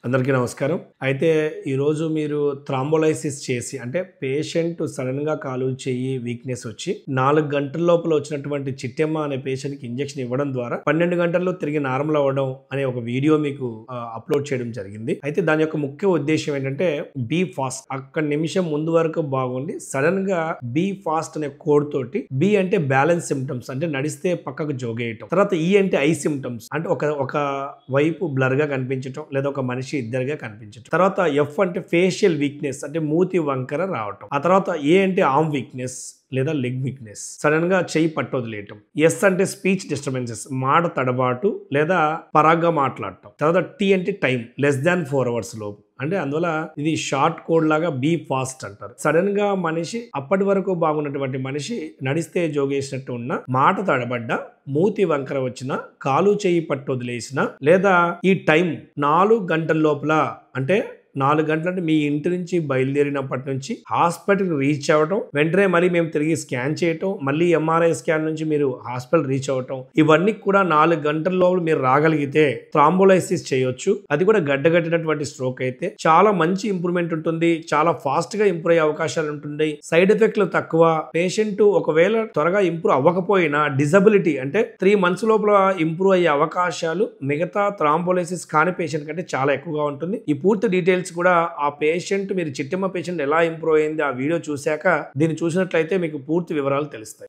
అందరికీ నమస్కారం. అయితే ఈరోజు మీరు థ్రాంబోలైసిస్ చేసి అంటే పేషెంట్ సడెన్‌గా కాలు, చెయ్యి వీక్‌నెస్ వచ్చి 4 గంటల లోపల వచ్చినటువంటి చిట్టెమ్మ అనే పేషెంట్‌కి ఇంజెక్షన్ ఇవ్వడం ద్వారా 12 గంటల్లో తిరిగి నార్మల్ అవ్వడం అనే ఒక వీడియో మీకు అప్‌లోడ్ చేయడం జరిగింది. అయితే దాని యొక్క ముఖ్య ఉద్దేశ్యం ఏంటంటే బీ ఫాస్ట్. ఒక్క నిమిషం ముందు వరకు బాగుండి సడెన్‌గా బీ ఫాస్ట్ అనే కోడ్ తోటి బీ అంటే బ్యాలెన్స్ సింప్టమ్స్ అంటే నడిస్తే పక్కకు జోగేయటం. తర్వాత ఈ అంటే ఐ సింప్టమ్స్ అంటే ఒక వైపు బ్లర్‌గా కనిపించటం లేదా ఒక మనిషి ఇద్దరుగా కనిపించటం. తర్వాత ఎఫ్ అంటే ఫేషియల్ వీక్నెస్ అంటే మూతి వంకర రావటం. ఆ తర్వాత ఏ అంటే ఆర్మ్ వీక్నెస్ లేదా లెగ్ వీక్నెస్ సడన్ గా చెయ్యి పట్టొదిలేయటం. ఎస్ అంటే స్పీచ్ డిస్టర్బెన్సెస్ మాట తడబాటు లేదా పరాగ్గా మాట్లాడటం. తర్వాత టీ అంటే టైం లెస్ దాన్ 4 hours లోపు అంటే అందువల్ల ఇది షార్ట్ కోడ్ లాగా బీ ఫాస్ట్ అంటారు. సడన్ గా మనిషి అప్పటి వరకు బాగున్నటువంటి మనిషి నడిస్తే జోగేసినట్టు ఉన్న మాట తడబడ్డ మూతి వంకర వచ్చిన కాలు చెయ్యి పట్టు వదిలేసిన లేదా ఈ టైం 4 గంటల లోపల అంటే 4 గంటలు అంటే మీ ఇంటి నుంచి బయలుదేరినప్పటి నుంచి హాస్పిటల్కి రీచ్ అవ్వటం, వెంటనే మళ్ళీ మేము తిరిగి స్కాన్ చేయటం, మళ్ళీ ఎంఆర్ఐ స్కాన్ నుంచి మీరు హాస్పిటల్ రీచ్ అవ్వటం, ఇవన్నీ కూడా 4 గంటల లోపల మీరు రాగలిగితే థ్రాంబోలైసిస్ చేయొచ్చు. అది కూడా గడ్డగట్టినటువంటి స్ట్రోక్ అయితే చాలా మంచి ఇంప్రూవ్మెంట్ ఉంటుంది. చాలా ఫాస్ట్ గా ఇంప్రూవ్ అయ్యే అవకాశాలు ఉంటుంది. సైడ్ ఎఫెక్ట్లు తక్కువ. పేషెంట్ ఒకవేళ త్వరగా ఇంప్రూవ్ అవ్వకపోయినా డిజబిలిటీ అంటే 3 months లోపల ఇంప్రూవ్ అయ్యే అవకాశాలు మిగతా థ్రాంబోలైసిస్ కాని పేషెంట్ కంటే చాలా ఎక్కువగా ఉంటుంది. ఈ పూర్తి డీటెయిల్స్ కూడా ఆ పేషెంట్ మీరు చిట్టెమ్మ పేషెంట్ ఎలా ఇంప్రూవ్ అయింది ఆ వీడియో చూశాక దీన్ని చూసినట్లయితే మీకు పూర్తి వివరాలు తెలుస్తాయి.